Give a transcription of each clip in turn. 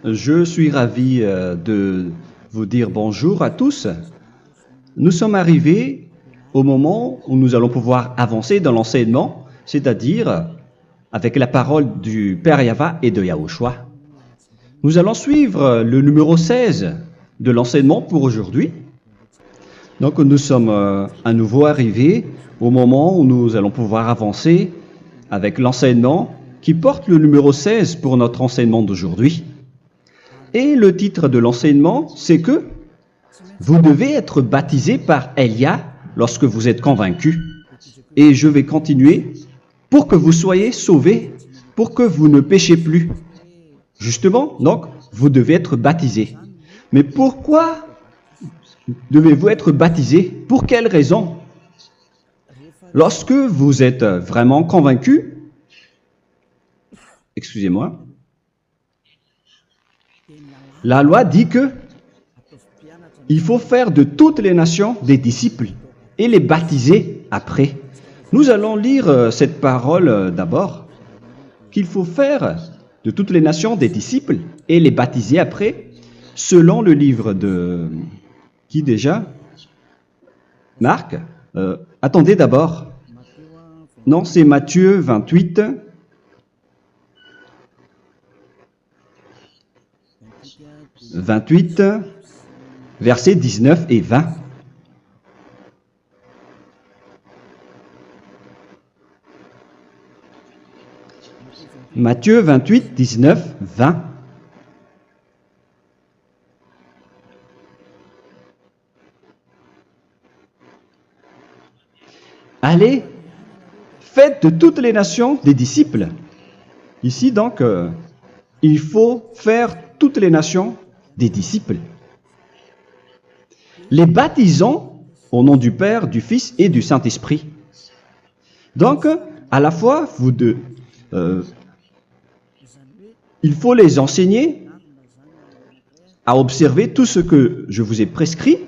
Je suis ravi de vous dire bonjour à tous. Nous sommes arrivés au moment où nous allons pouvoir avancer dans l'enseignement, c'est-à-dire avec la parole du Père Yava et de Yahushua. Nous allons suivre le numéro 16 de l'enseignement pour aujourd'hui. Donc nous sommes à nouveau arrivés au moment où nous allons pouvoir avancer avec l'enseignement qui porte le numéro 16 pour notre enseignement d'aujourd'hui. Et le titre de l'enseignement, c'est que vous devez être baptisé par Elia lorsque vous êtes convaincu. Et je vais continuer pour que vous soyez sauvés, pour que vous ne péchez plus. Justement, donc, vous devez être baptisé. Mais pourquoi devez-vous être baptisé? Pour quelle raison? Lorsque vous êtes vraiment convaincu, excusez-moi, la loi dit que il faut faire de toutes les nations des disciples et les baptiser après. Nous allons lire cette parole d'abord, qu'il faut faire de toutes les nations des disciples et les baptiser après, selon le livre de... Qui déjà? Marc? Attendez d'abord. Non, c'est Matthieu 28. Versets 19 et 20. Matthieu 28, 19, 20. Allez, faites de toutes les nations des disciples. Ici donc, il faut faire toutes les nations des disciples. Les baptisons au nom du Père, du Fils et du Saint-Esprit. Donc, à la fois, il faut les enseigner à observer tout ce que je vous ai prescrit.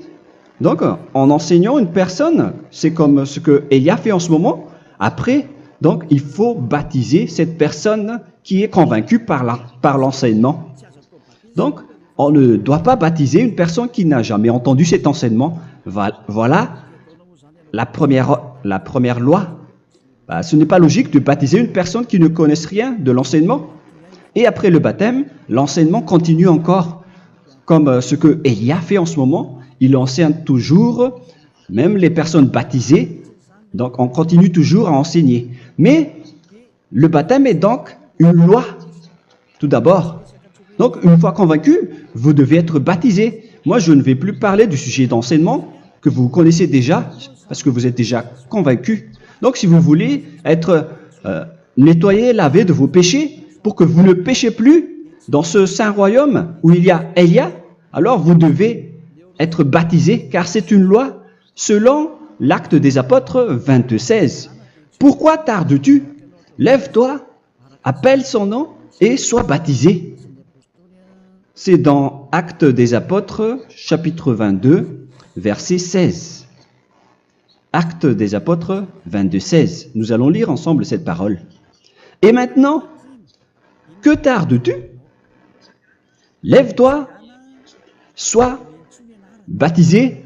Donc, en enseignant une personne, c'est comme ce que Elia fait en ce moment. Après, donc, il faut baptiser cette personne qui est convaincue par l'enseignement. Donc, on ne doit pas baptiser une personne qui n'a jamais entendu cet enseignement. Voilà la première loi. Ce n'est pas logique de baptiser une personne qui ne connaisse rien de l'enseignement. Et après le baptême, l'enseignement continue encore, comme ce que Elia fait en ce moment. Il enseigne toujours, même les personnes baptisées. Donc, on continue toujours à enseigner. Mais le baptême est donc une loi, tout d'abord. Donc, une fois convaincu, vous devez être baptisé. Moi, je ne vais plus parler du sujet d'enseignement que vous connaissez déjà, parce que vous êtes déjà convaincu. Donc, si vous voulez être nettoyé, lavé de vos péchés, pour que vous ne péchez plus dans ce saint royaume où il y a Elia, alors vous devez être baptisé, car c'est une loi selon l'Acte des Apôtres 22:16. Pourquoi tardes-tu? Lève-toi, appelle son nom et sois baptisé. C'est dans Actes des Apôtres, chapitre 22, verset 16. Actes des Apôtres 22:16. Nous allons lire ensemble cette parole. Et maintenant, que tardes-tu? Lève-toi, sois baptisé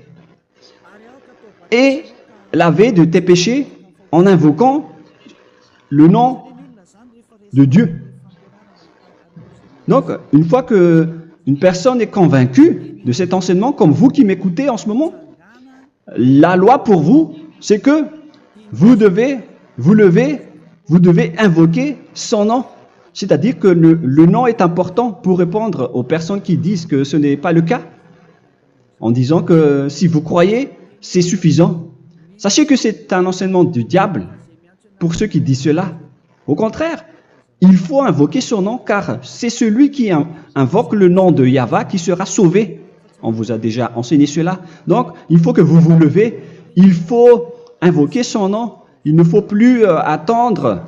et lavé de tes péchés en invoquant le nom de Dieu. Donc, une fois qu'une personne est convaincue de cet enseignement, comme vous qui m'écoutez en ce moment, la loi pour vous, c'est que vous devez invoquer son nom. C'est-à-dire que le nom est important pour répondre aux personnes qui disent que ce n'est pas le cas, en disant que si vous croyez, c'est suffisant. Sachez que c'est un enseignement du diable pour ceux qui disent cela. Au contraire, il faut invoquer son nom, car c'est celui qui invoque le nom de Yahva qui sera sauvé. On vous a déjà enseigné cela. Donc, il faut que vous vous levez, il faut invoquer son nom. Il ne faut plus attendre.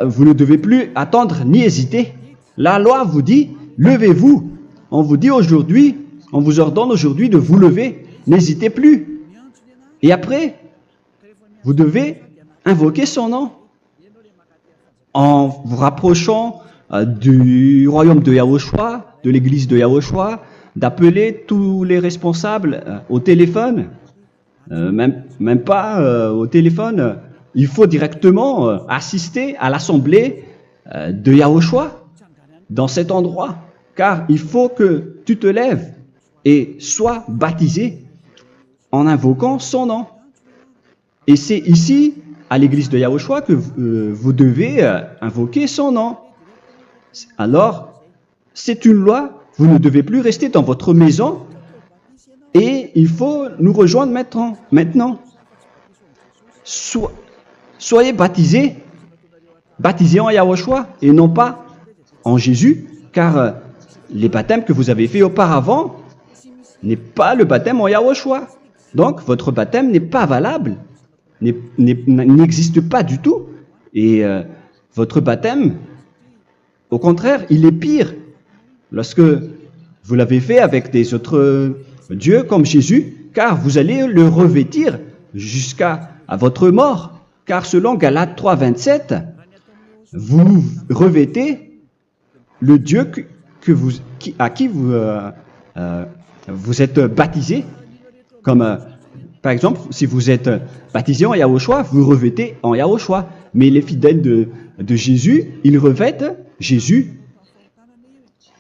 Vous ne devez plus attendre ni hésiter. La loi vous dit, levez-vous. On vous dit aujourd'hui, on vous ordonne aujourd'hui de vous lever. N'hésitez plus. Et après, vous devez invoquer son nom en vous rapprochant du royaume de Yahushua, de l'église de Yahushua, d'appeler tous les responsables au téléphone, même pas au téléphone. Il faut directement assister à l'assemblée de Yahushua dans cet endroit, car il faut que tu te lèves et sois baptisé en invoquant son nom. Et c'est ici, à l'église de Yahushua, que vous devez invoquer son nom. Alors, c'est une loi, vous ne devez plus rester dans votre maison et il faut nous rejoindre maintenant. Soyez baptisés en Yahushua et non pas en Jésus, car les baptêmes que vous avez faits auparavant n'est pas le baptême en Yahushua. Donc, votre baptême n'est pas valable, n'existe pas du tout. Et votre baptême, au contraire, il est pire lorsque vous l'avez fait avec des autres dieux comme Jésus, car vous allez le revêtir jusqu'à votre mort. Car selon Galates 3, 27, vous revêtez le Dieu à qui vous êtes baptisé. Comme par exemple, si vous êtes baptisé en Yahushua, vous revêtez en Yahushua. Mais les fidèles de Jésus, ils revêtent Jésus.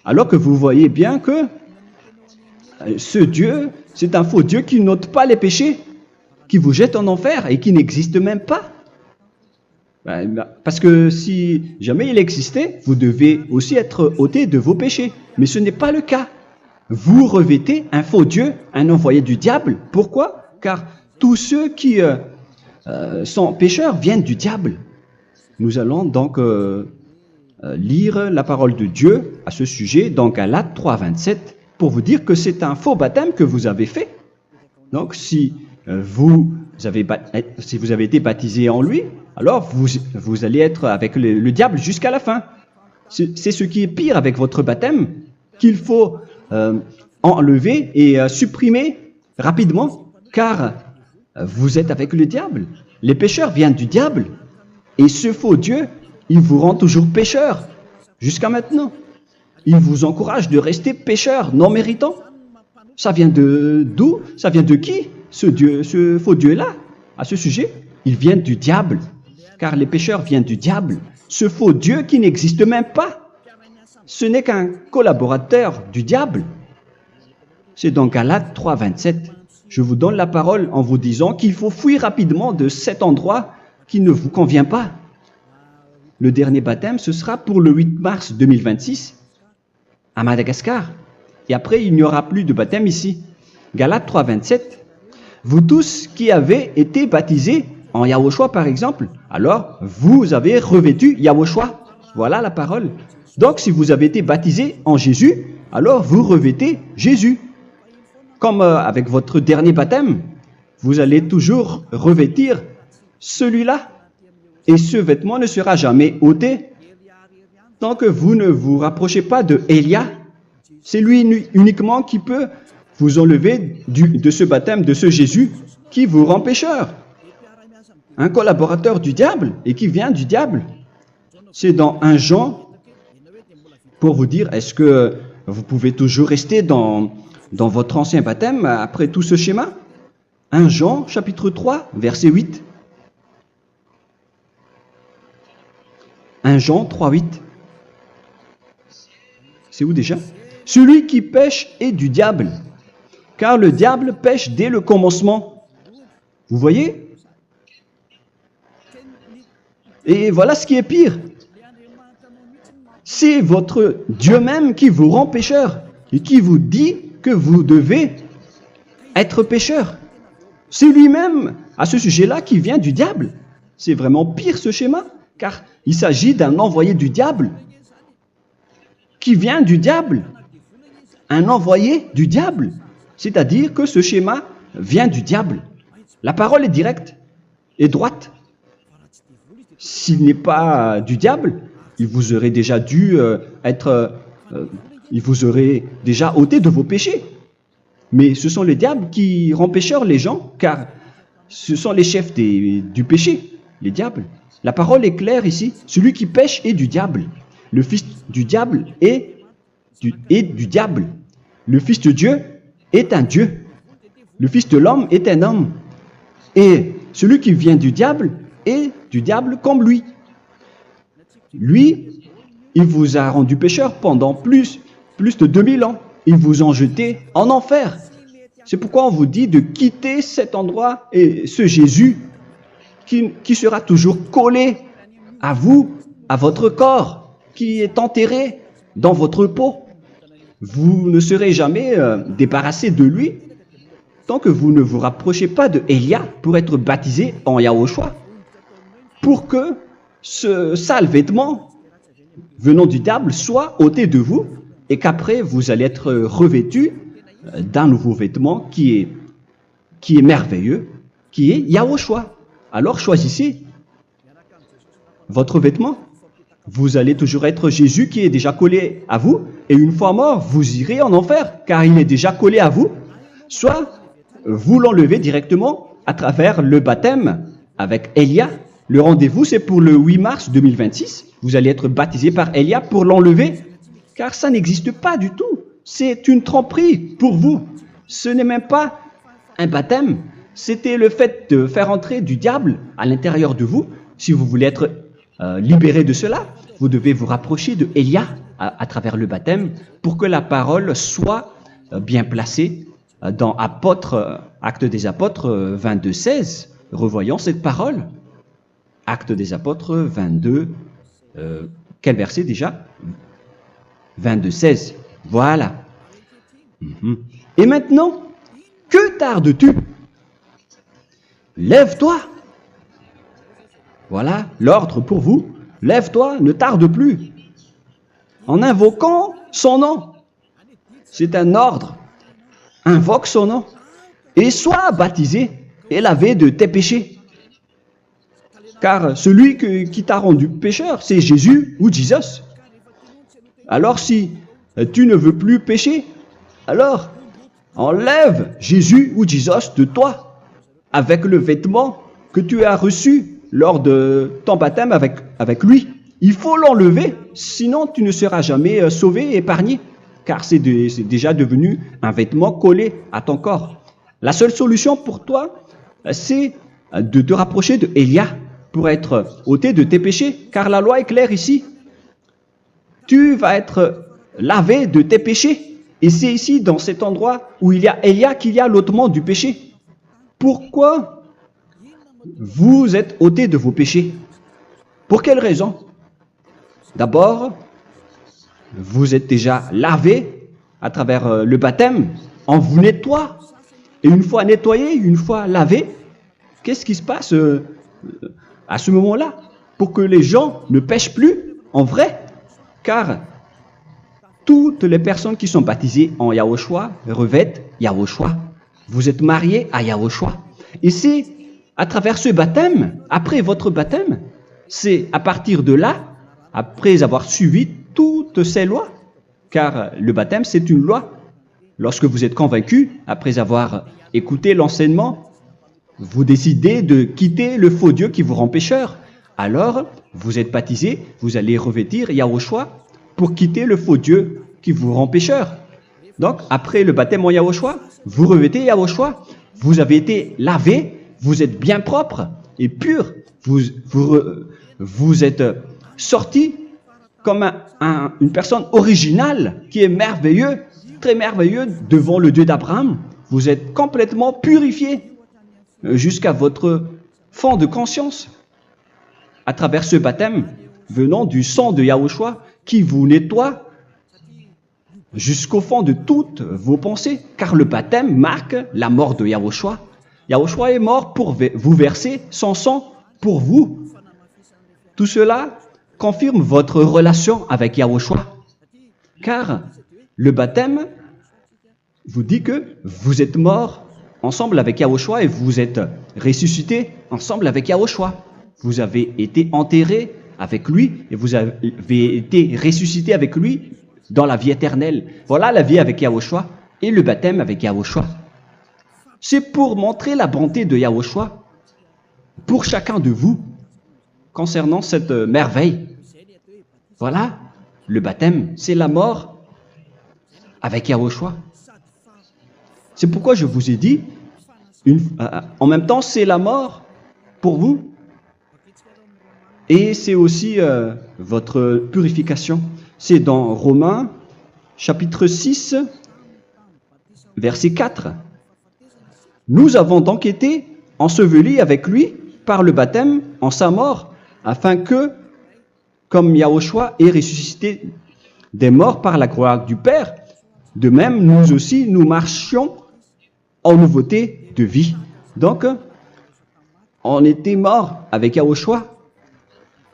Alors que vous voyez bien que ce Dieu, c'est un faux Dieu qui n'ôte pas les péchés, qui vous jette en enfer et qui n'existe même pas. Parce que si jamais il existait, vous devez aussi être ôté de vos péchés. Mais ce n'est pas le cas. Vous revêtez un faux Dieu, un envoyé du diable. Pourquoi? Car tous ceux qui sont pécheurs viennent du diable. Nous allons donc lire la parole de Dieu à ce sujet dans Galates 3, 27 pour vous dire que c'est un faux baptême que vous avez fait. Donc si vous avez été baptisé en lui, alors vous allez être avec le diable jusqu'à la fin. C'est ce qui est pire avec votre baptême qu'il faut enlever et supprimer rapidement, car vous êtes avec le diable. Les pécheurs viennent du diable, et ce faux Dieu, il vous rend toujours pécheur, jusqu'à maintenant. Il vous encourage de rester pécheur, non méritant. Ça vient d'où? Ça vient de qui, ce faux Dieu-là? À ce sujet, il vient du diable, car les pécheurs viennent du diable. Ce faux Dieu qui n'existe même pas. Ce n'est qu'un collaborateur du diable. C'est dans Galates 3, 27. Je vous donne la parole en vous disant qu'il faut fuir rapidement de cet endroit qui ne vous convient pas. Le dernier baptême, ce sera pour le 8 mars 2026 à Madagascar. Et après, il n'y aura plus de baptême ici. Galates 3, 27. Vous tous qui avez été baptisés en Yahushua, par exemple, alors vous avez revêtu Yahushua. Voilà la parole. Donc, si vous avez été baptisé en Jésus, alors vous revêtez Jésus. Comme avec votre dernier baptême, vous allez toujours revêtir celui-là. Et ce vêtement ne sera jamais ôté tant que vous ne vous rapprochez pas de Élia. C'est lui uniquement qui peut vous enlever de ce baptême, de ce Jésus qui vous rend pécheur. Un collaborateur du diable et qui vient du diable. C'est dans 1 Jean, pour vous dire, est-ce que vous pouvez toujours rester dans votre ancien baptême après tout ce schéma? 1 Jean, chapitre 3, verset 8. 1 Jean 3, 8. C'est où déjà? Celui qui pêche est du diable, car le diable pêche dès le commencement. Vous voyez? Et voilà ce qui est pire. C'est votre Dieu même qui vous rend pécheur et qui vous dit que vous devez être pécheur. C'est lui-même, à ce sujet-là, qui vient du diable. C'est vraiment pire ce schéma, car il s'agit d'un envoyé du diable qui vient du diable. Un envoyé du diable. C'est-à-dire que ce schéma vient du diable. La parole est directe et droite. S'il n'est pas du diable, il vous aurait déjà dû il vous aurait déjà ôté de vos péchés. Mais ce sont les diables qui rendent pécheurs les gens, car ce sont les chefs du péché, les diables. La parole est claire ici, celui qui pêche est du diable. le fils du diable est du diable. Le fils de Dieu est un Dieu. Le fils de l'homme est un homme. Et celui qui vient du diable est du diable comme lui. Lui, il vous a rendu pécheur pendant plus de 2000 ans. Il vous a jeté en enfer. C'est pourquoi on vous dit de quitter cet endroit et ce Jésus qui sera toujours collé à vous, à votre corps, qui est enterré dans votre peau. Vous ne serez jamais débarrassé de lui tant que vous ne vous rapprochez pas de Élia pour être baptisé en Yahushua, pour que ce sale vêtement venant du diable soit ôté de vous et qu'après vous allez être revêtu d'un nouveau vêtement qui est merveilleux, qui est Yahushua. Alors choisissez votre vêtement. Vous allez toujours être Jésus qui est déjà collé à vous, et une fois mort, vous irez en enfer, car il est déjà collé à vous. Soit vous l'enlevez directement à travers le baptême avec Élia. Le rendez-vous, c'est pour le 8 mars 2026. Vous allez être baptisé par Élia pour l'enlever, car ça n'existe pas du tout. C'est une tromperie pour vous. Ce n'est même pas un baptême. C'était le fait de faire entrer du diable à l'intérieur de vous. Si vous voulez être libéré de cela, vous devez vous rapprocher de Élia à travers le baptême pour que la parole soit bien placée dans Actes des Apôtres 22-16. Revoyons cette parole. Actes des Apôtres 22, quel verset déjà? 22-16. Voilà. Et maintenant, que tardes-tu? Lève-toi. Voilà l'ordre pour vous. Lève-toi, ne tarde plus. En invoquant son nom. C'est un ordre. Invoque son nom. Et sois baptisé et lavé de tes péchés. Car celui qui t'a rendu pécheur, c'est Jésus ou Jesus. Alors si tu ne veux plus pécher, alors enlève Jésus ou Jesus de toi avec le vêtement que tu as reçu lors de ton baptême avec lui. Il faut l'enlever, sinon tu ne seras jamais sauvé, épargné, car c'est déjà devenu un vêtement collé à ton corps. La seule solution pour toi, c'est de te rapprocher de Élia pour être ôté de tes péchés, car la loi est claire ici. Tu vas être lavé de tes péchés, et c'est ici, dans cet endroit où il y a Élia, qu'il y a l'ôtement du péché. Pourquoi vous êtes ôté de vos péchés? Pour quelle raison? D'abord, vous êtes déjà lavé à travers le baptême. On vous nettoie. Et une fois nettoyé, une fois lavé, qu'est-ce qui se passe à ce moment-là? Pour que les gens ne pêchent plus en vrai. Car toutes les personnes qui sont baptisées en Yahushua revêtent Yahushua. Vous êtes mariés à Yahushua. Et c'est à travers ce baptême, après votre baptême, c'est à partir de là, après avoir suivi toutes ces lois, car le baptême c'est une loi. Lorsque vous êtes convaincu, après avoir écouté l'enseignement, vous décidez de quitter le faux Dieu qui vous rend pécheur. Alors, vous êtes baptisé, vous allez revêtir Yahushua pour quitter le faux Dieu qui vous rend pécheur. Donc, après le baptême en Yahushua, vous revêtez Yahushua, vous avez été lavé, vous êtes bien propre et pur, vous êtes sorti comme une personne originale qui est merveilleux, très merveilleux devant le Dieu d'Abraham. Vous êtes complètement purifié jusqu'à votre fond de conscience à travers ce baptême venant du sang de Yahushua qui vous nettoie jusqu'au fond de toutes vos pensées, car le baptême marque la mort de Yahushua. Yahushua est mort pour vous verser son sang pour vous. Tout cela confirme votre relation avec Yahushua, car le baptême vous dit que vous êtes mort ensemble avec Yahushua et vous êtes ressuscité ensemble avec Yahushua. Vous avez été enterré avec lui et vous avez été ressuscité avec lui dans la vie éternelle. Voilà la vie avec Yahushua et le baptême avec Yahushua. C'est pour montrer la bonté de Yahushua pour chacun de vous concernant cette merveille. Voilà le baptême, c'est la mort avec Yahushua. C'est pourquoi je vous ai dit, en même temps, c'est la mort pour vous. Et c'est aussi votre purification. C'est dans Romains, chapitre 6, verset 4. Nous avons donc été ensevelis avec lui par le baptême en sa mort, afin que, comme Yahushua est ressuscité des morts par la gloire du Père, de même, nous aussi, nous marchions en nouveauté de vie. Donc, on était morts avec Yahushua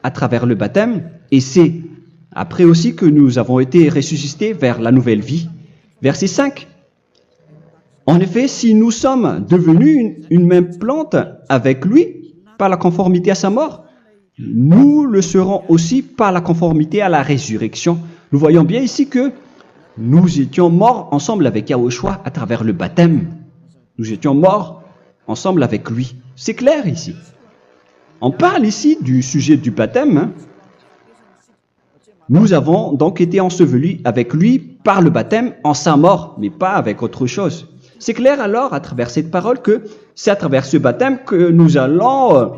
à travers le baptême, et c'est après aussi que nous avons été ressuscités vers la nouvelle vie. Verset 5. En effet, si nous sommes devenus une même plante avec lui par la conformité à sa mort, nous le serons aussi par la conformité à la résurrection. Nous voyons bien ici que nous étions morts ensemble avec Yahushua à travers le baptême. Nous étions morts ensemble avec lui. C'est clair ici. On parle ici du sujet du baptême. Nous avons donc été ensevelis avec lui par le baptême en sa mort, mais pas avec autre chose. C'est clair alors à travers cette parole que c'est à travers ce baptême que nous allons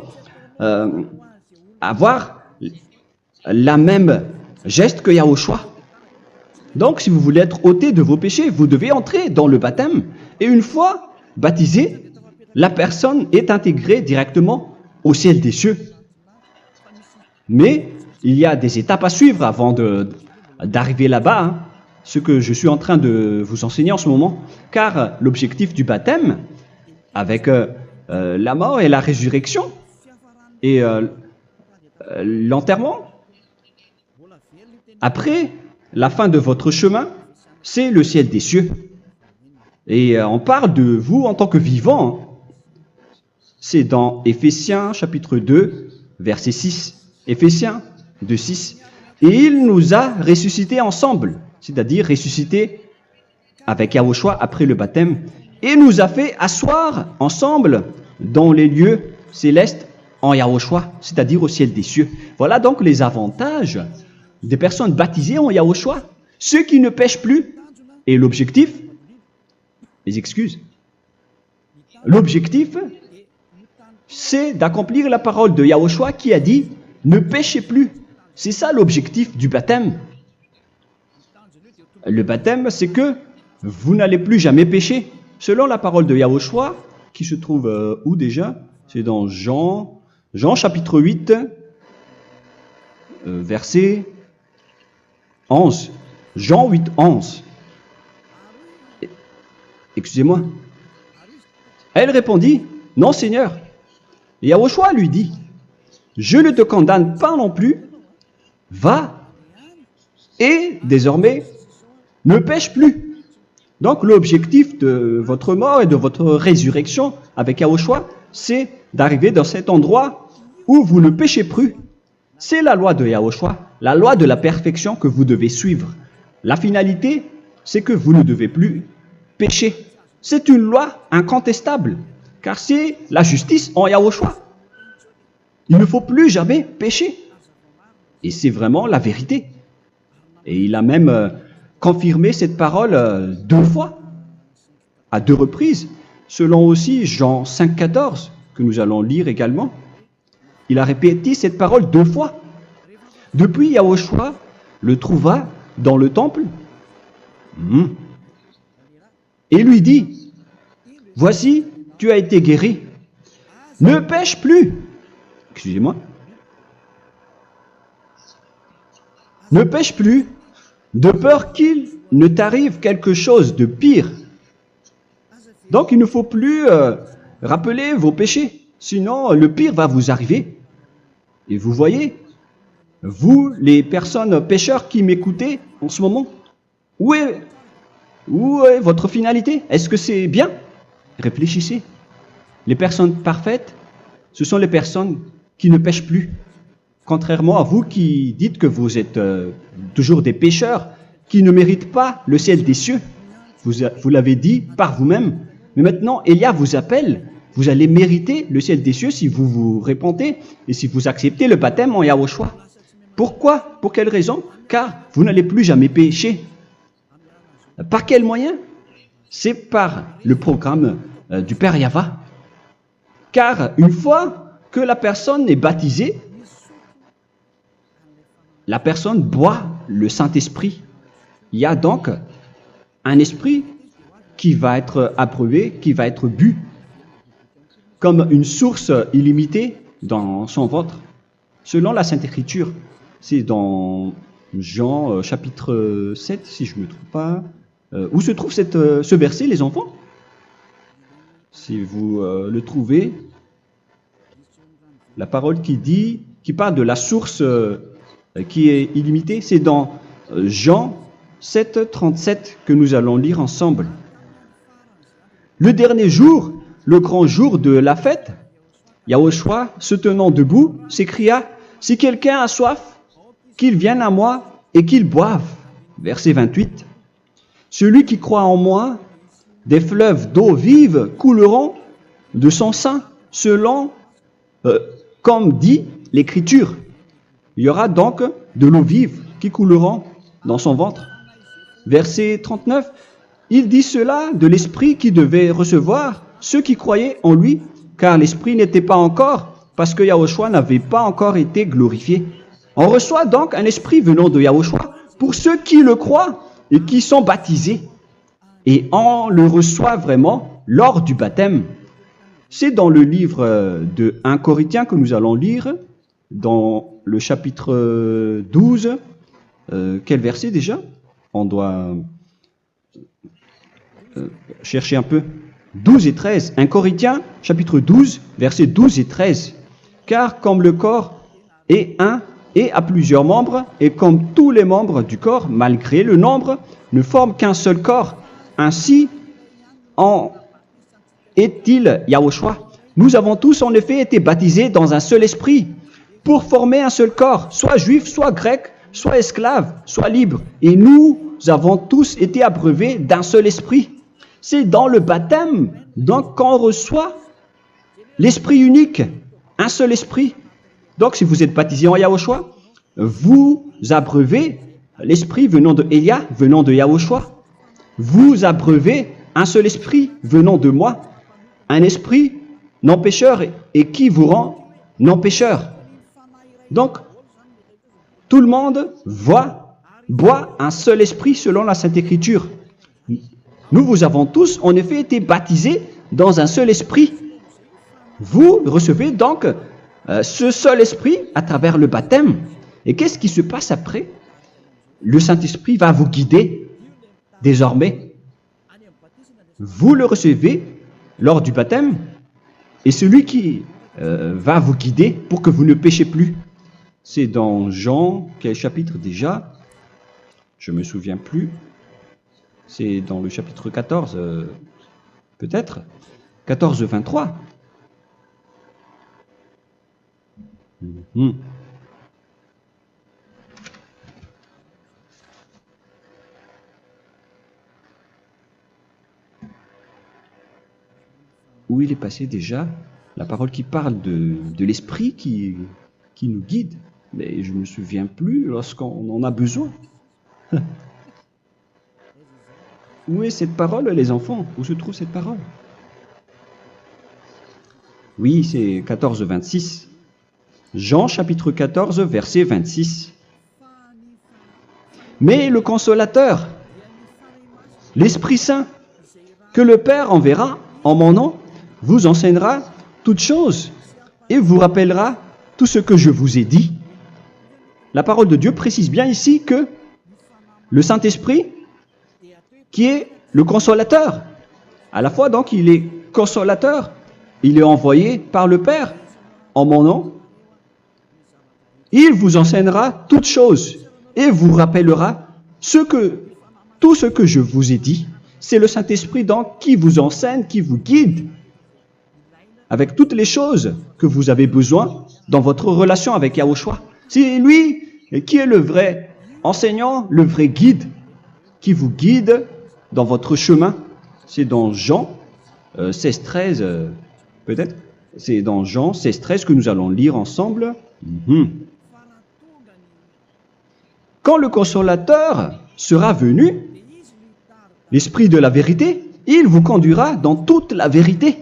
avoir la même geste que Yahushua. Donc, si vous voulez être ôté de vos péchés, vous devez entrer dans le baptême. Et une fois baptisé, la personne est intégrée directement au ciel des cieux. Mais il y a des étapes à suivre avant d'arriver là-bas, ce que je suis en train de vous enseigner en ce moment. Car l'objectif du baptême, avec la mort et la résurrection, et l'enterrement, après la fin de votre chemin, c'est le ciel des cieux. Et on parle de vous en tant que vivant. C'est dans Éphésiens chapitre 2, verset 6. Éphésiens 2, 6. Et il nous a ressuscités ensemble, c'est-à-dire ressuscités avec Yahushua après le baptême, et nous a fait asseoir ensemble dans les lieux célestes en Yahushua, c'est-à-dire au ciel des cieux. Voilà donc les avantages des personnes baptisées en Yahushua, ceux qui ne pêchent plus. Et l'objectif, les excuses, l'objectif, c'est d'accomplir la parole de Yahushua qui a dit « Ne péchez plus ». C'est ça l'objectif du baptême. Le baptême, c'est que vous n'allez plus jamais pécher. Selon la parole de Yahushua, qui se trouve où déjà? C'est dans Jean chapitre 8, verset 11. Jean 8, 11. Excusez-moi. Elle répondit, « Non, Seigneur. » Et Yahushua lui dit, « Je ne te condamne pas non plus. Va et désormais ne pêche plus. » Donc l'objectif de votre mort et de votre résurrection avec Yahushua, c'est d'arriver dans cet endroit où vous ne péchez plus. C'est la loi de Yahushua, la loi de la perfection que vous devez suivre. La finalité, c'est que vous ne devez plus pécher. C'est une loi incontestable, car c'est la justice en Yahushua. Il ne faut plus jamais pécher. Et c'est vraiment la vérité. Et il a même confirmé cette parole 2 fois, à 2 reprises, selon aussi Jean 5, 14, que nous allons lire également. Il a répété cette parole 2 fois. Depuis, Yahushua le trouva dans le temple et lui dit, « Voici, tu as été guéri. Ne pêche plus. » Excusez-moi. Ne pêche plus, de peur qu'il ne t'arrive quelque chose de pire. Donc, il ne faut plus rappeler vos péchés, sinon le pire va vous arriver. Et vous voyez, vous, les personnes pécheurs qui m'écoutez en ce moment, où est votre finalité? Est-ce que c'est bien? Réfléchissez. Les personnes parfaites, ce sont les personnes qui ne pêchent plus. Contrairement à vous qui dites que vous êtes toujours des pécheurs qui ne méritent pas le ciel des cieux. Vous l'avez dit par vous-même. Mais maintenant, Élia vous appelle. Vous allez mériter le ciel des cieux si vous vous repentez et si vous acceptez le baptême en Yahushua. Pourquoi? Pour quelle raison? Car vous n'allez plus jamais pécher. Par quel moyen? C'est par le programme du Père Yahva. Car une fois que la personne est baptisée, la personne boit le Saint-Esprit. Il y a donc un esprit qui va être approuvé, qui va être bu, comme une source illimitée dans son ventre, selon la Sainte Écriture. C'est dans Jean chapitre 7, si je ne me trompe pas. Où se trouve ce verset, les enfants? Si vous le trouvez, la parole qui parle de la source qui est illimitée, c'est dans Jean 7, 37 que nous allons lire ensemble. Le dernier jour, le grand jour de la fête, Yahushua, se tenant debout, s'écria, « Si quelqu'un a soif, qu'il vienne à moi et qu'il boive. » Verset 28. « Celui qui croit en moi, des fleuves d'eau vive couleront de son sein, selon, comme dit l'Écriture. » Il y aura donc de l'eau vive qui couleront dans son ventre. Verset 39. Il dit cela de l'Esprit qui devait recevoir ceux qui croyaient en lui, car l'Esprit n'était pas encore, parce que Yahushua n'avait pas encore été glorifié. On reçoit donc un Esprit venant de Yahushua pour ceux qui le croient et qui sont baptisés. Et on le reçoit vraiment lors du baptême. C'est dans le livre de 1 Corinthiens que nous allons lire, dans le chapitre 12. Quel verset déjà? On doit chercher un peu. 12 et 13. 1 Corinthiens, chapitre 12, versets 12 et 13. Car comme le corps est un et a plusieurs membres, et comme tous les membres du corps, malgré le nombre, ne forment qu'un seul corps, ainsi en est-il Yahushua. Nous avons tous en effet été baptisés dans un seul esprit, pour former un seul corps, soit juif, soit grec, soit esclave, soit libre. Et nous avons tous été abreuvés d'un seul esprit. C'est dans le baptême, donc, qu'on reçoit l'esprit unique, un seul esprit. Donc, si vous êtes baptisé en Yahushua, vous abreuvez l'esprit venant de Elia, venant de Yahushua. Vous abreuvez un seul esprit venant de moi, un esprit non pécheur et qui vous rend non pécheur. Donc, tout le monde boit un seul esprit selon la Sainte Écriture. Nous vous avons tous en effet été baptisés dans un seul esprit. Vous recevez donc ce seul esprit à travers le baptême. Et qu'est-ce qui se passe après? Le Saint-Esprit va vous guider désormais. Vous le recevez lors du baptême et celui qui va vous guider pour que vous ne péchez plus. C'est dans Jean, quel chapitre déjà? Je ne me souviens plus. C'est dans le chapitre 14, peut-être. 14, 23. Où il est passé déjà la parole qui parle de l'esprit qui nous guide. Mais je ne me souviens plus lorsqu'on en a besoin. Où est cette parole, les enfants? Où se trouve cette parole? Oui, c'est 14, 26. Jean, chapitre 14, verset 26. Mais le Consolateur, l'Esprit Saint, que le Père enverra en mon nom, vous enseignera toutes choses et vous rappellera tout ce que je vous ai dit. La parole de Dieu précise bien ici que le Saint-Esprit, qui est le consolateur, à la fois donc il est consolateur, il est envoyé par le Père en mon nom, il vous enseignera toutes choses et vous rappellera tout ce que je vous ai dit. C'est le Saint-Esprit donc qui vous enseigne, qui vous guide avec toutes les choses que vous avez besoin dans votre relation avec Yahushua. C'est lui qui est le vrai enseignant, le vrai guide, qui vous guide dans votre chemin. C'est dans Jean 16, 13, peut-être. C'est dans Jean 16, 13 que nous allons lire ensemble. Quand le consolateur sera venu, l'Esprit de la vérité, il vous conduira dans toute la vérité.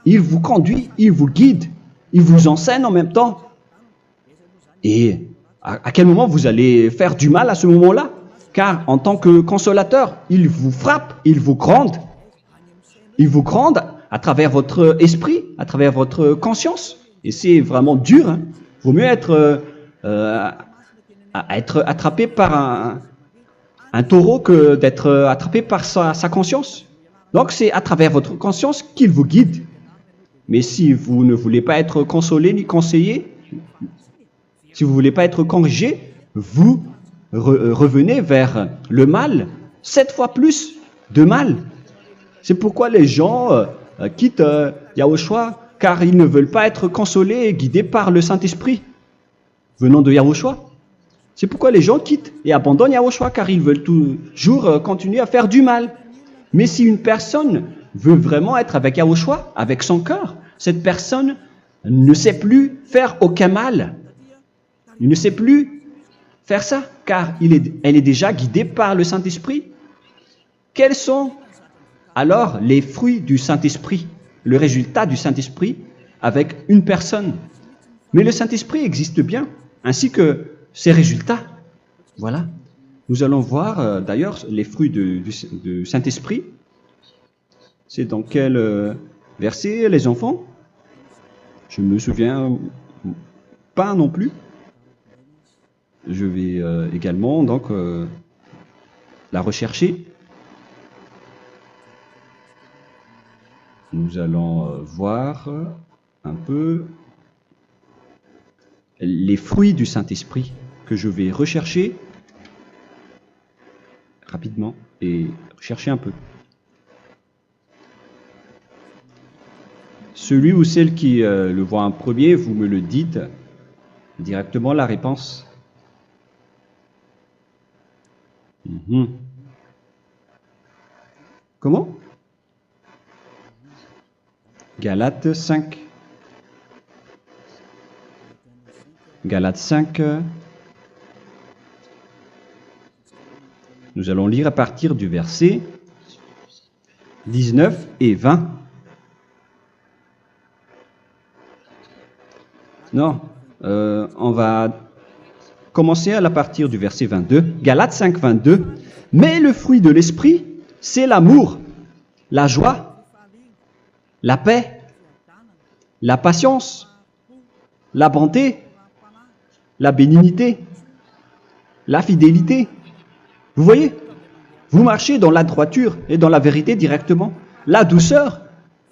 Il vous conduit, il vous guide, il vous enseigne en même temps. Et à quel moment vous allez faire du mal à ce moment-là? Car en tant que consolateur, il vous frappe, il vous gronde. Il vous gronde à travers votre esprit, à travers votre conscience. Et c'est vraiment dur. Hein. Vaut mieux être attrapé par un taureau que d'être attrapé par sa conscience. Donc c'est à travers votre conscience qu'il vous guide. Mais si vous ne voulez pas être consolé ni conseillé, si vous ne voulez pas être corrigé, vous revenez vers le mal, 7 fois plus de mal. C'est pourquoi les gens quittent Yahushua, car ils ne veulent pas être consolés et guidés par le Saint-Esprit venant de Yahushua. C'est pourquoi les gens quittent et abandonnent Yahushua, car ils veulent toujours continuer à faire du mal. Mais si une personne veut vraiment être avec Yahushua, avec son cœur, cette personne ne sait plus faire aucun mal. Il ne sait plus faire ça, car elle est déjà guidée par le Saint-Esprit. Quels sont alors les fruits du Saint-Esprit, le résultat du Saint-Esprit avec une personne? Mais le Saint-Esprit existe bien, ainsi que ses résultats. Voilà. Nous allons voir d'ailleurs les fruits du Saint-Esprit. C'est dans quel verset, les enfants? Je ne me souviens pas non plus. Je vais également donc la rechercher. Nous allons voir un peu les fruits du Saint-Esprit que je vais rechercher rapidement et chercher un peu. Celui ou celle qui le voit en premier, vous me le dites directement la réponse. Comment? Galates 5. Galates 5. Nous allons lire à partir du verset 19 et 20. Non, on va commencer à partir du verset 22. Galates 5, 22. Mais le fruit de l'esprit, c'est l'amour, la joie, la paix, la patience, la bonté, la bénignité, la fidélité. Vous voyez? Vous marchez dans la droiture et dans la vérité directement. La douceur,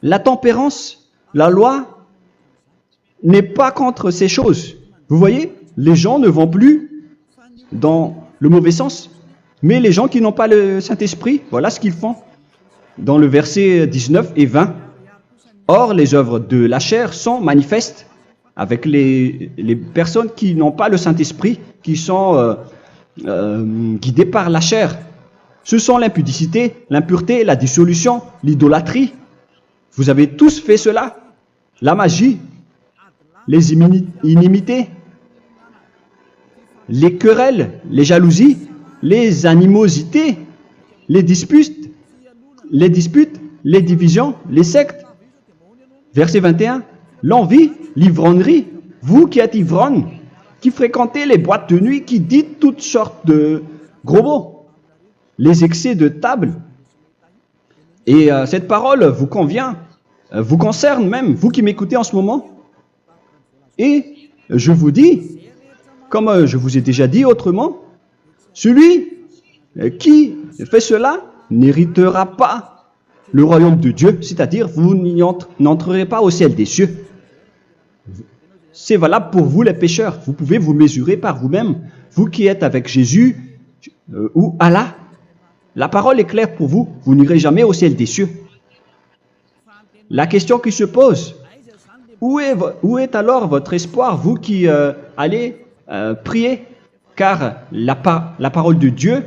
la tempérance, la loi n'est pas contre ces choses. Vous voyez? Les gens ne vont plus dans le mauvais sens. Mais les gens qui n'ont pas le Saint-Esprit, voilà ce qu'ils font. Dans le verset 19 et 20. Or, les œuvres de la chair sont manifestes avec les personnes qui n'ont pas le Saint-Esprit, qui sont guidées par la chair. Ce sont l'impudicité, l'impureté, la dissolution, l'idolâtrie. Vous avez tous fait cela. La magie, les inimités, les querelles, les jalousies, les animosités, les disputes, les divisions, les sectes. Verset 21, l'envie, l'ivrognerie, vous qui êtes ivrognes, qui fréquentez les boîtes de nuit, qui dites toutes sortes de gros mots, les excès de table. Et cette parole vous convient, vous concerne même, vous qui m'écoutez en ce moment. Et je vous dis, comme je vous ai déjà dit autrement, celui qui fait cela n'héritera pas le royaume de Dieu, c'est-à-dire vous n'entrerez pas au ciel des cieux. C'est valable pour vous les pécheurs. Vous pouvez vous mesurer par vous-même, vous qui êtes avec Jésus ou Allah. La parole est claire pour vous, vous n'irez jamais au ciel des cieux. La question qui se pose, où est alors votre espoir, vous qui allez prier? Car la parole de Dieu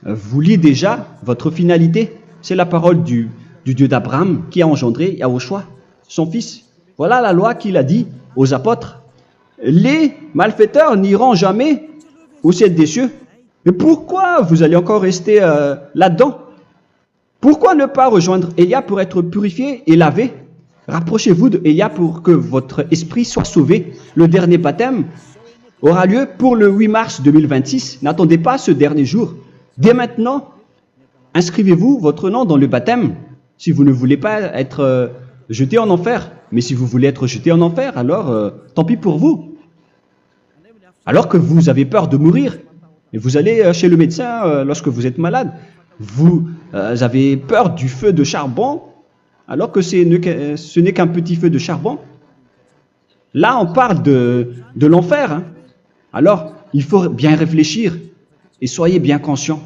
vous lit déjà votre finalité. C'est la parole du Dieu d'Abraham qui a engendré Yahushua, son fils. Voilà la loi qu'il a dit aux apôtres. Les malfaiteurs n'iront jamais au ciel des cieux. Mais pourquoi vous allez encore rester là-dedans? Pourquoi ne pas rejoindre Élia pour être purifié et lavé? Rapprochez-vous d'Élia pour que votre esprit soit sauvé. Le dernier baptême aura lieu pour le 8 mars 2026. N'attendez pas ce dernier jour. Dès maintenant, inscrivez-vous votre nom dans le baptême si vous ne voulez pas être jeté en enfer. Mais si vous voulez être jeté en enfer, alors tant pis pour vous. Alors que vous avez peur de mourir, et vous allez chez le médecin lorsque vous êtes malade, vous avez peur du feu de charbon, alors que ce n'est qu'un petit feu de charbon. Là, on parle de l'enfer. Hein. Alors, il faut bien réfléchir et soyez bien conscients.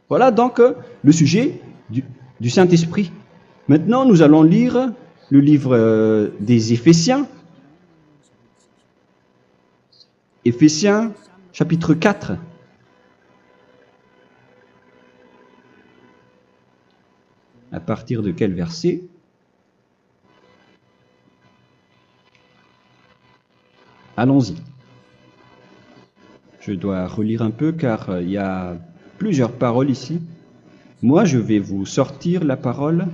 Voilà donc le sujet du Saint-Esprit. Maintenant, nous allons lire le livre des Éphésiens. Éphésiens, chapitre 4. À partir de quel verset? Allons-y. Je dois relire un peu car il y a plusieurs paroles ici. Moi, je vais vous sortir la parole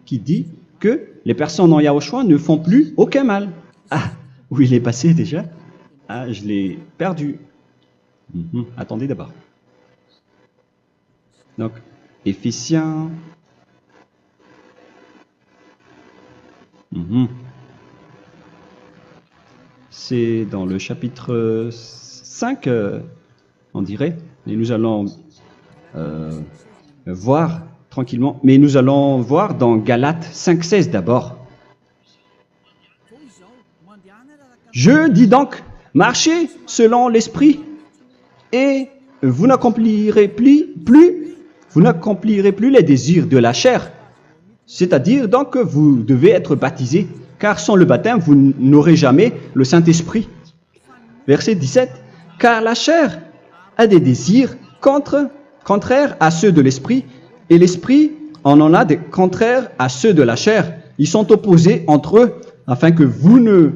qui dit que les personnes en Yahushua ne font plus aucun mal. Ah, où il est passé déjà? Ah, je l'ai perdu. Attendez d'abord. Donc, Éphésiens. C'est dans le chapitre 5, on dirait. Et nous allons voir tranquillement. Mais nous allons voir dans Galates 5,16 d'abord. Je dis donc, marchez selon l'esprit et vous n'accomplirez plus les désirs de la chair. C'est-à-dire donc que vous devez être baptisé, car sans le baptême, vous n'aurez jamais le Saint-Esprit. Verset 17. Car la chair a des désirs contraires à ceux de l'esprit, et l'esprit en a des contraires à ceux de la chair. Ils sont opposés entre eux, afin que vous ne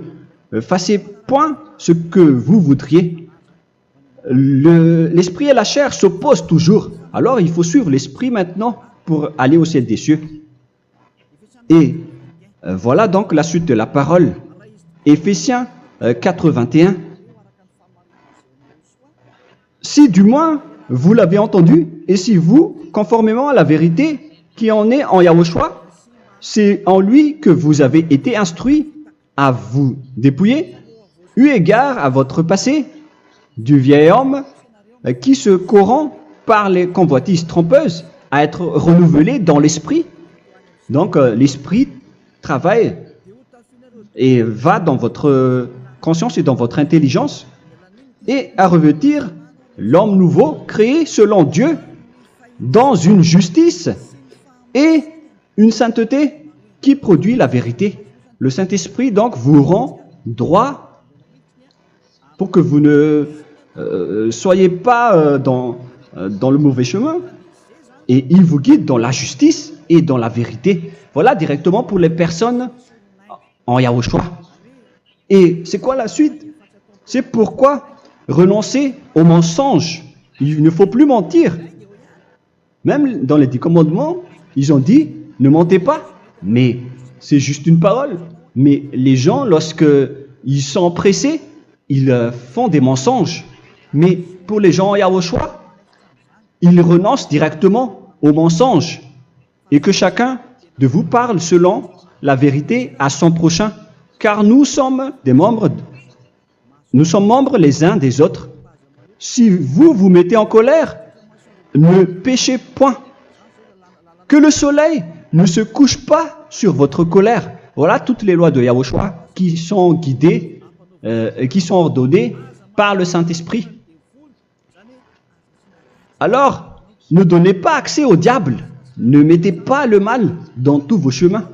fassiez point ce que vous voudriez. L'esprit et la chair s'opposent toujours. Alors il faut suivre l'esprit maintenant pour aller au ciel des cieux. Et voilà donc la suite de la parole. Éphésiens 4:21. Si du moins vous l'avez entendu, et si vous, conformément à la vérité qui en est en Yahushua, c'est en lui que vous avez été instruits à vous dépouiller, eu égard à votre passé, du vieil homme qui se corrompt par les convoitises trompeuses, à être renouvelé dans l'esprit. Donc l'esprit travaille et va dans votre conscience et dans votre intelligence et à revêtir l'homme nouveau créé selon Dieu dans une justice et une sainteté qui produit la vérité. Le Saint-Esprit donc vous rend droit pour que vous ne soyez pas dans le mauvais chemin et il vous guide dans la justice et dans la vérité. Voilà directement pour les personnes en Yahushua. Et c'est quoi la suite? C'est pourquoi renoncer au mensonge. Il ne faut plus mentir. Même dans les 10 commandements, ils ont dit ne mentez pas. Mais c'est juste une parole. Mais les gens, lorsqu'ils sont pressés, ils font des mensonges. Mais pour les gens en Yahushua, ils renoncent directement au mensonge. Et que chacun de vous parle selon la vérité à son prochain. Car nous sommes membres les uns des autres. Si vous vous mettez en colère, ne péchez point. Que le soleil ne se couche pas sur votre colère. Voilà toutes les lois de Yahushua qui sont guidées, qui sont ordonnées par le Saint-Esprit. Alors, ne donnez pas accès au diable. Ne mettez pas le mal dans tous vos chemins.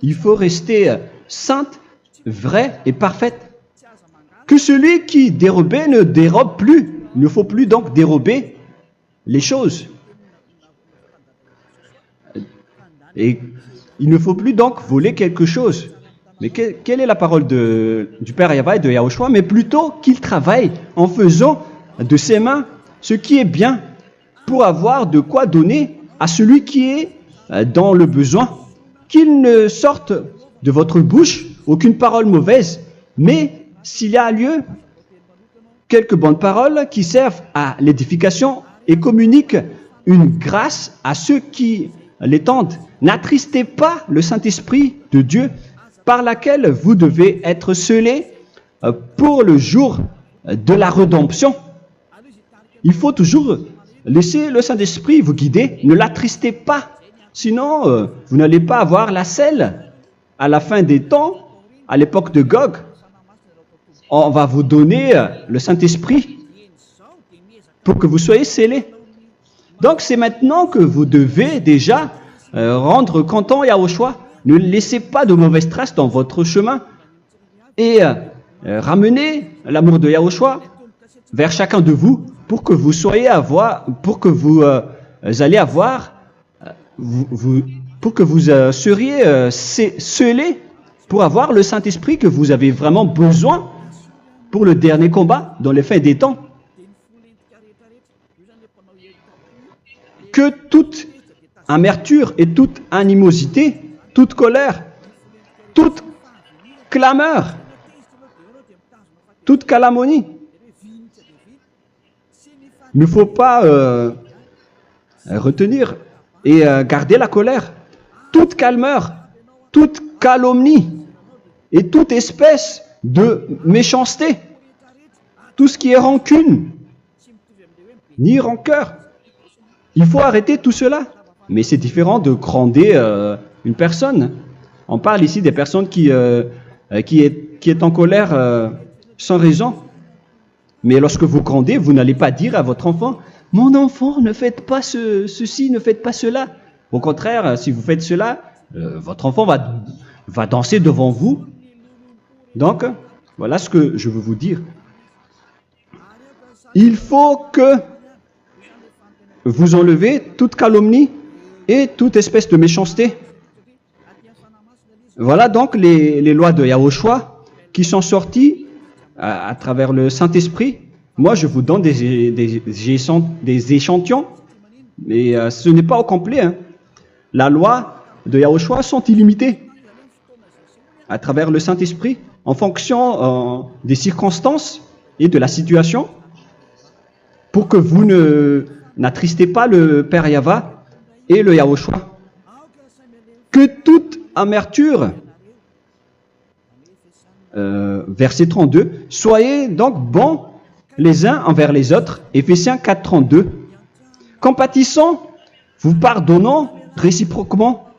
Il faut rester sainte, vraie et parfaite. Que celui qui dérobait ne dérobe plus. Il ne faut plus donc dérober les choses. Et il ne faut plus donc voler quelque chose. Mais quelle est la parole du Père Yahweh et de Yahushua? Mais plutôt qu'il travaille en faisant de ses mains ce qui est bien pour avoir de quoi donner à celui qui est dans le besoin. Qu'il ne sorte de votre bouche aucune parole mauvaise, mais s'il y a lieu, quelques bonnes paroles qui servent à l'édification et communiquent une grâce à ceux qui l'étendent. N'attristez pas le Saint-Esprit de Dieu par laquelle vous devez être scellés pour le jour de la rédemption. Il faut toujours laisser le Saint-Esprit vous guider, ne l'attristez pas, sinon vous n'allez pas avoir la selle. À la fin des temps, à l'époque de Gog, on va vous donner le Saint-Esprit pour que vous soyez scellés. Donc c'est maintenant que vous devez déjà rendre content Yahushua. Ne laissez pas de mauvaises traces dans votre chemin et ramenez l'amour de Yahushua vers chacun de vous pour que vous soyez seriez scellés pour avoir le Saint-Esprit que vous avez vraiment besoin pour le dernier combat dans les fins des temps. Que toute amertume et toute animosité, toute colère, toute clameur, toute calomnie, il ne faut pas retenir et garder la colère. Toute clameur, toute calomnie et toute espèce de méchanceté, tout ce qui est rancune, ni rancœur. Il faut arrêter tout cela. Mais c'est différent de gronder une personne. On parle ici des personnes qui est en colère sans raison. Mais lorsque vous grondez, vous n'allez pas dire à votre enfant « Mon enfant, ne faites pas ceci, ne faites pas cela ». Au contraire, si vous faites cela, votre enfant va danser devant vous. Donc, voilà ce que je veux vous dire. Il faut que vous enlevez toute calomnie et toute espèce de méchanceté. Voilà donc les lois de Yahushua qui sont sorties à travers le Saint-Esprit. Moi, je vous donne des échantillons, mais ce n'est pas au complet. Hein. La loi de Yahushua sont illimitées à travers le Saint-Esprit en fonction des circonstances et de la situation pour que vous n'attristez pas le Père Yahva et le Yahushua. Que toute amertume, verset 32, soyez donc bons les uns envers les autres, Éphésiens 4, 32, compatissant, vous pardonnant réciproquement.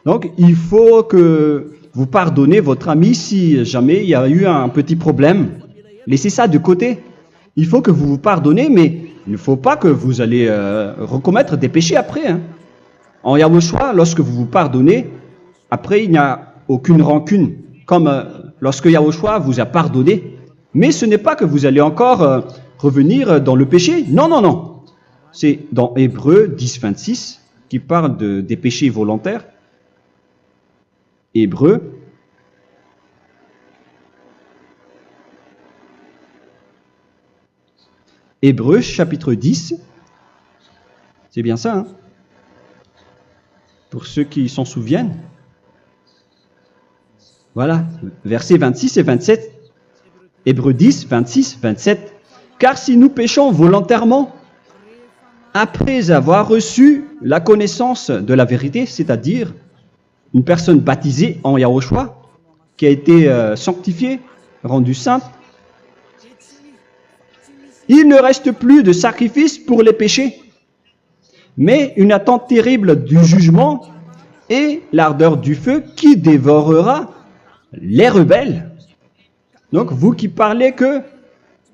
Donc, il faut que vous pardonnez votre ami si jamais il y a eu un petit problème. Laissez ça de côté. Il faut que vous vous pardonnez, mais il ne faut pas que vous allez recommettre des péchés après. Hein. En Yahushua, lorsque vous vous pardonnez, après il n'y a aucune rancune, comme lorsque Yahushua vous a pardonné. Mais ce n'est pas que vous allez encore revenir dans le péché. Non, non, non. C'est dans Hébreux 10, 26 qui parle des péchés volontaires. Hébreux. Hébreux chapitre 10. C'est bien ça, hein? Pour ceux qui s'en souviennent. Voilà, versets 26 et 27. Hébreux 10, 26, 27. Car si nous péchons volontairement, après avoir reçu la connaissance de la vérité, c'est-à-dire une personne baptisée en Yahushua, qui a été sanctifiée, rendue sainte, il ne reste plus de sacrifice pour les péchés, mais une attente terrible du jugement et l'ardeur du feu qui dévorera les rebelles. Donc, vous qui parlez que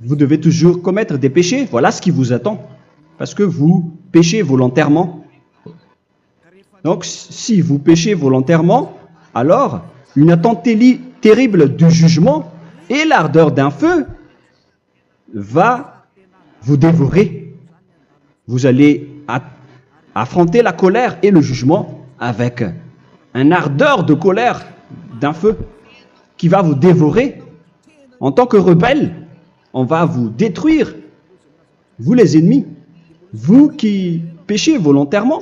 vous devez toujours commettre des péchés, voilà ce qui vous attend, parce que vous péchez volontairement. Donc, si vous péchez volontairement, alors une attente terrible du jugement et l'ardeur d'un feu va vous dévorer. Vous allez affronter la colère et le jugement avec un ardeur de colère d'un feu qui va vous dévorer. En tant que rebelle, on va vous détruire vous les ennemis, vous qui péchez volontairement.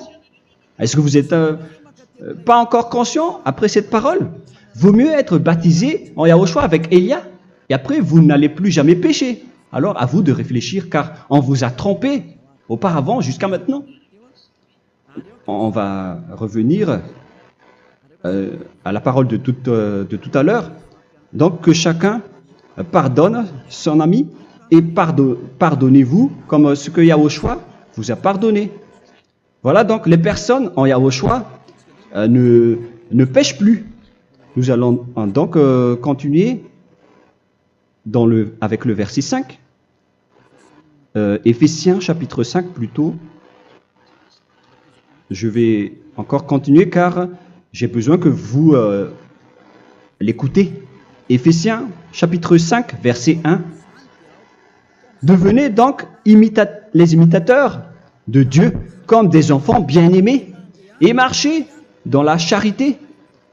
Est-ce que vous n'êtes pas encore conscient après cette parole? Vaut mieux être baptisé en Yahushua avec Elia, et après vous n'allez plus jamais pécher. Alors à vous de réfléchir, car on vous a trompé auparavant jusqu'à maintenant. On va revenir à la parole de tout à l'heure. Donc que chacun pardonne son ami et pardonnez-vous comme ce que Yahushua vous a pardonné. Voilà donc les personnes en Yahushua ne pêchent plus. Nous allons donc continuer avec le verset 5. Éphésiens chapitre 5 plutôt. Je vais encore continuer car j'ai besoin que vous l'écoutez. Éphésiens chapitre 5 verset 1. Devenez donc les imitateurs de Dieu comme des enfants bien-aimés et marchez dans la charité.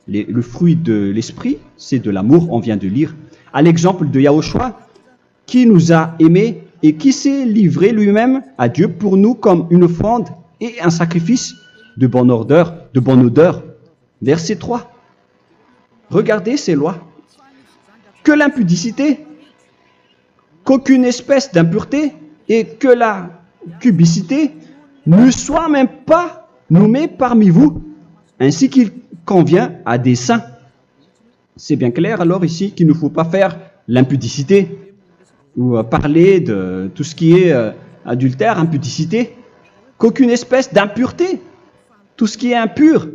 Le fruit de l'esprit, c'est de l'amour, on vient de lire, à l'exemple de Yahushua qui nous a aimés et qui s'est livré lui-même à Dieu pour nous comme une offrande et un sacrifice de bonne odeur. Verset 3. Regardez ces lois. Que l'impudicité, qu'aucune espèce d'impureté et que la cubicité ne soient même pas nommés parmi vous, ainsi qu'il convient à des saints. C'est bien clair alors ici qu'il ne faut pas faire l'impudicité ou parler de tout ce qui est adultère, impudicité, qu'aucune espèce d'impureté, tout ce qui est impur,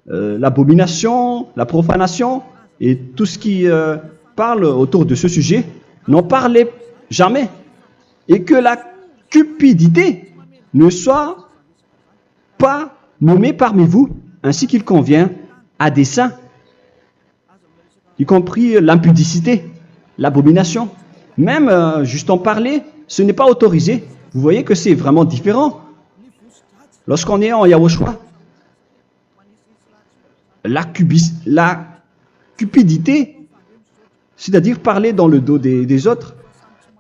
l'abomination, la profanation et tout ce qui parle autour de ce sujet, n'en parlez jamais. Et que la cupidité ne soit pas nommée parmi vous, ainsi qu'il convient à des saints, y compris l'impudicité, l'abomination. Même juste en parler, ce n'est pas autorisé. Vous voyez que c'est vraiment différent. Lorsqu'on est en Yahushua, la cupidité, c'est-à-dire parler dans le dos des autres,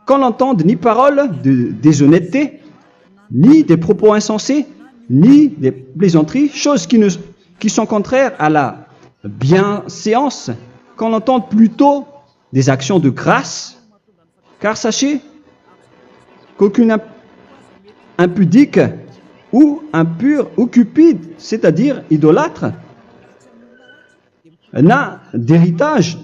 qu'on n'entende ni parole de déshonnêteté, ni des propos insensés, ni des plaisanteries, choses qui sont contraires à la bienséance, qu'on entende plutôt des actions de grâce, car sachez qu'aucune impudique ou impure ou cupide, c'est-à-dire idolâtre, n'a d'héritage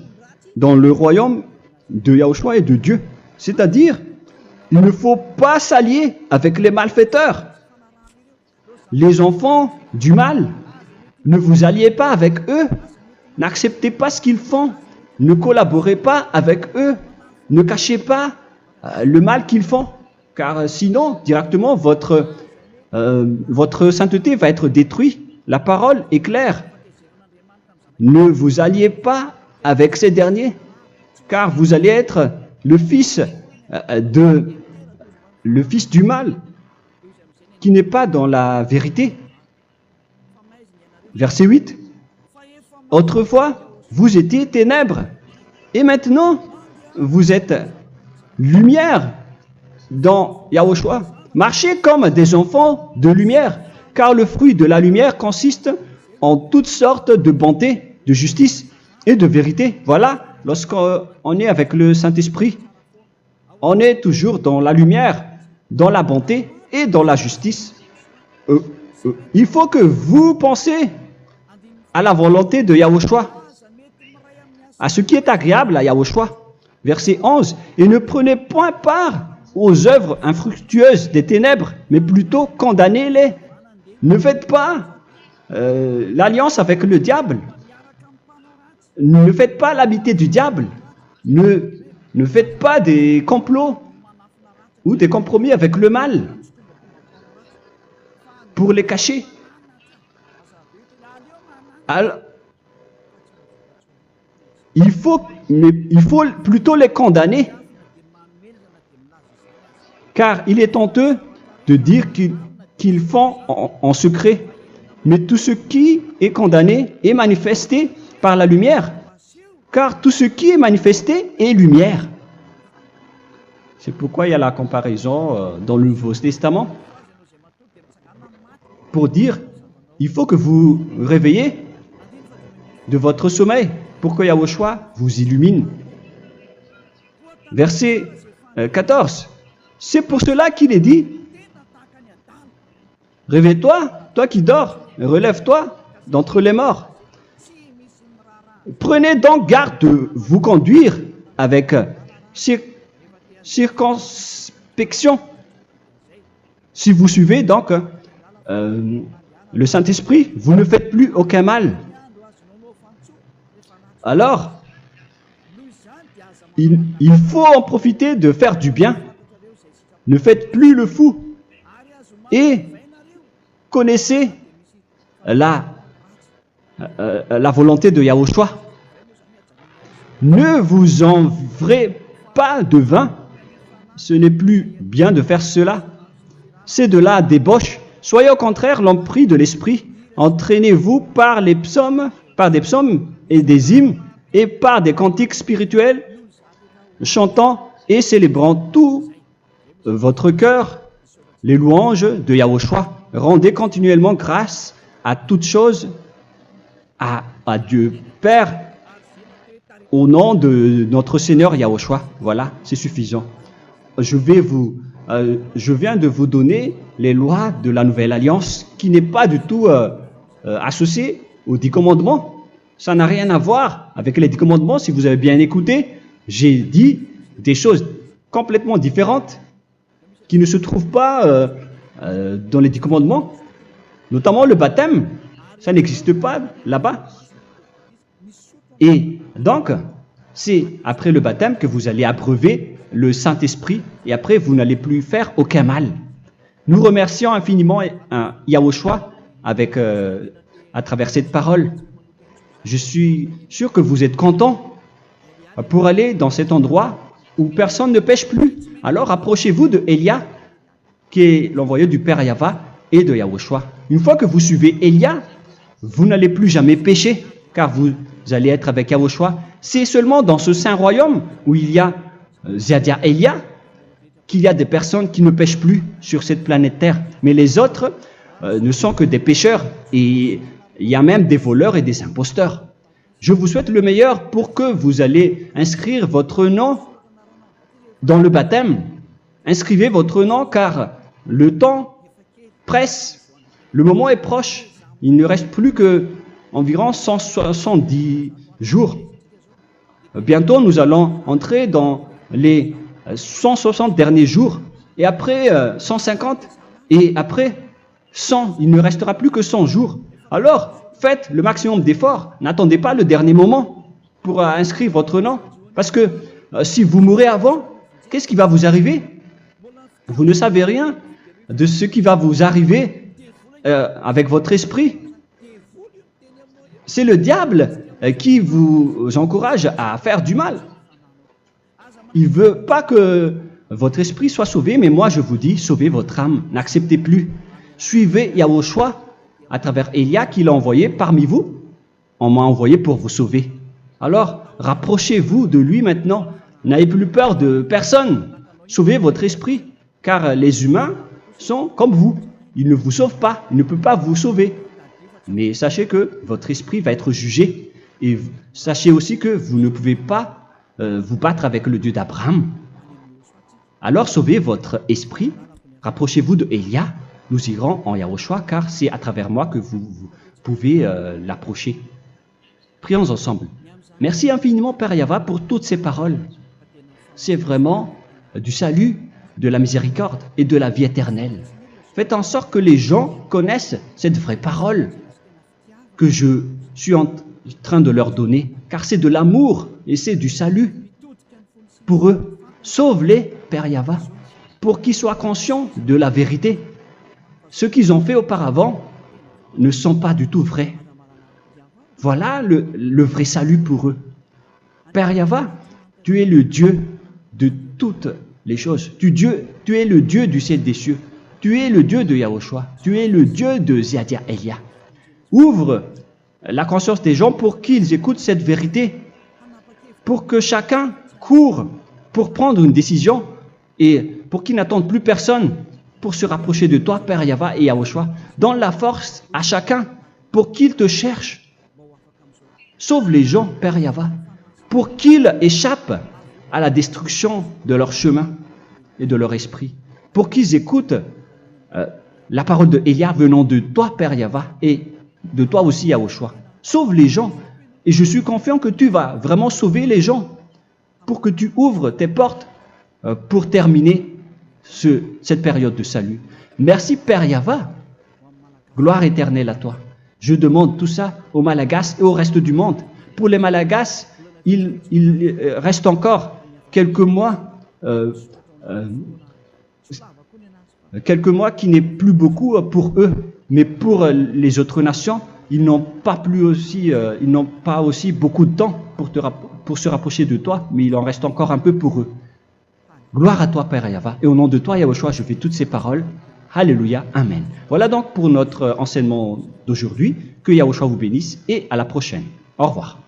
dans le royaume de Yahushua et de Dieu. C'est-à-dire, il ne faut pas s'allier avec les malfaiteurs. Les enfants du mal, ne vous alliez pas avec eux. N'acceptez pas ce qu'ils font. Ne collaborez pas avec eux. Ne cachez pas le mal qu'ils font. Car sinon, directement, votre sainteté va être détruite. La parole est claire. Ne vous alliez pas avec ces derniers, car vous allez être le fils du mal, qui n'est pas dans la vérité. Verset 8. Autrefois, vous étiez ténèbres, et maintenant, vous êtes lumière dans Yahushua. Marchez comme des enfants de lumière, car le fruit de la lumière consiste en toutes sortes de bonté, de justice et de vérité. Voilà, lorsqu'on est avec le Saint-Esprit, on est toujours dans la lumière, dans la bonté et dans la justice. Il faut que vous pensiez à la volonté de Yahushua, à ce qui est agréable à Yahushua. Verset 11. Et ne prenez point part aux œuvres infructueuses des ténèbres, mais plutôt condamnez-les. Ne faites pas l'alliance avec le diable. Ne faites pas l'amitié du diable. Ne faites pas des complots ou des compromis avec le mal pour les cacher. Alors, il faut plutôt les condamner, car il est honteux de dire qu'ils font en secret. Mais tout ce qui est condamné est manifesté par la lumière, car tout ce qui est manifesté est lumière. C'est pourquoi il y a la comparaison dans le Nouveau Testament pour dire, il faut que vous réveillez de votre sommeil pour que Yahushua vous illumine. Verset 14. C'est pour cela qu'il est dit, réveille-toi, toi qui dors, relève-toi d'entre les morts. Prenez donc garde de vous conduire avec circonspection. Si vous suivez donc le Saint-Esprit, vous ne faites plus aucun mal. Alors, il faut en profiter de faire du bien. Ne faites plus le fou. Et connaissez la volonté de Yahushua. Ne vous envrez pas de vin. Ce n'est plus bien de faire cela. C'est de la débauche. Soyez au contraire l'empris de l'esprit. Entraînez-vous par des psaumes et des hymnes et par des cantiques spirituels, chantant et célébrant tout votre cœur les louanges de Yahushua. Rendez continuellement grâce à toutes choses à Dieu Père au nom de notre Seigneur Yahushua. Voilà, c'est suffisant. Je viens de vous donner les lois de la Nouvelle Alliance qui n'est pas du tout associée aux 10 commandements. Ça n'a rien à voir avec les 10 commandements. Si vous avez bien écouté, j'ai dit des choses complètement différentes qui ne se trouvent pas dans les 10 commandements. Notamment le baptême. Ça n'existe pas là-bas. Et donc, c'est après le baptême que vous allez abreuver le Saint-Esprit et après, vous n'allez plus faire aucun mal. Nous remercions infiniment Yahushua à travers cette parole. Je suis sûr que vous êtes contents pour aller dans cet endroit où personne ne pêche plus. Alors, approchez-vous de Élia, qui est l'envoyé du Père Yahva et de Yahushua. Une fois que vous suivez Élia, vous n'allez plus jamais pécher, car vous allez être avec Yahushua. C'est seulement dans ce saint royaume où il y a Ziadia Elia qu'il y a des personnes qui ne pêchent plus sur cette planète Terre. Mais les autres ne sont que des pécheurs et il y a même des voleurs et des imposteurs. Je vous souhaite le meilleur pour que vous allez inscrire votre nom dans le baptême. Inscrivez votre nom car le temps presse, le moment est proche. Il ne reste plus que environ 170 jours. Bientôt, nous allons entrer dans les 160 derniers jours, et après 150, et après 100. Il ne restera plus que 100 jours. Alors, faites le maximum d'efforts. N'attendez pas le dernier moment pour inscrire votre nom. Parce que si vous mourrez avant, qu'est-ce qui va vous arriver? Vous ne savez rien de ce qui va vous arriver avec votre esprit. C'est le diable qui vous encourage à faire du mal. Il ne veut pas que votre esprit soit sauvé, mais moi je vous dis, sauvez votre âme, n'acceptez plus. Suivez Yahushua à travers Élia qu'il a envoyé parmi vous. On m'a envoyé pour vous sauver. Alors, rapprochez-vous de lui maintenant. N'ayez plus peur de personne. Sauvez votre esprit, car les humains sont comme vous. Ils ne vous sauvent pas, ils ne peuvent pas vous sauver. Mais sachez que votre esprit va être jugé. Et sachez aussi que vous ne pouvez pas vous battre avec le Dieu d'Abraham. Alors sauvez votre esprit, rapprochez-vous de Élia, nous irons en Yahushua, car c'est à travers moi que vous pouvez l'approcher. Prions ensemble. Merci infiniment Père Yahva pour toutes ces paroles. C'est vraiment du salut, de la miséricorde et de la vie éternelle. Faites en sorte que les gens connaissent cette vraie parole que je suis en train de leur donner, car c'est de l'amour et c'est du salut pour eux. Sauve-les, Père Yahva, pour qu'ils soient conscients de la vérité. Ce qu'ils ont fait auparavant ne sont pas du tout vrais. Voilà le vrai salut pour eux. Père Yahva, tu es le Dieu de toutes les choses. Tu es le Dieu du ciel des cieux. Tu es le Dieu de Yahushua. Tu es le Dieu de Ziadia Elia. Ouvre la conscience des gens pour qu'ils écoutent cette vérité, pour que chacun court pour prendre une décision et pour qu'ils n'attendent plus personne pour se rapprocher de toi, Père Yahweh et Yahushua. Donne la force à chacun pour qu'ils te cherchent. Sauve les gens, Père Yahweh, pour qu'ils échappent à la destruction de leur chemin et de leur esprit, pour qu'ils écoutent la parole de Elia venant de toi, Père Yahweh, et de toi aussi, Yahushua. Sauve les gens, et je suis confiant que tu vas vraiment sauver les gens pour que tu ouvres tes portes pour terminer cette période de salut. Merci, Père Yahweh. Gloire éternelle à toi. Je demande tout ça aux Malagasy et au reste du monde. Pour les Malagasy, il reste encore quelques mois qui n'est plus beaucoup pour eux, mais pour les autres nations, ils n'ont pas aussi beaucoup de temps pour se rapprocher de toi, mais il en reste encore un peu pour eux. Gloire à toi, Père Yahweh, et au nom de toi, Yahushua, je fais toutes ces paroles. Alléluia, Amen. Voilà donc pour notre enseignement d'aujourd'hui. Que Yahushua vous bénisse et à la prochaine. Au revoir.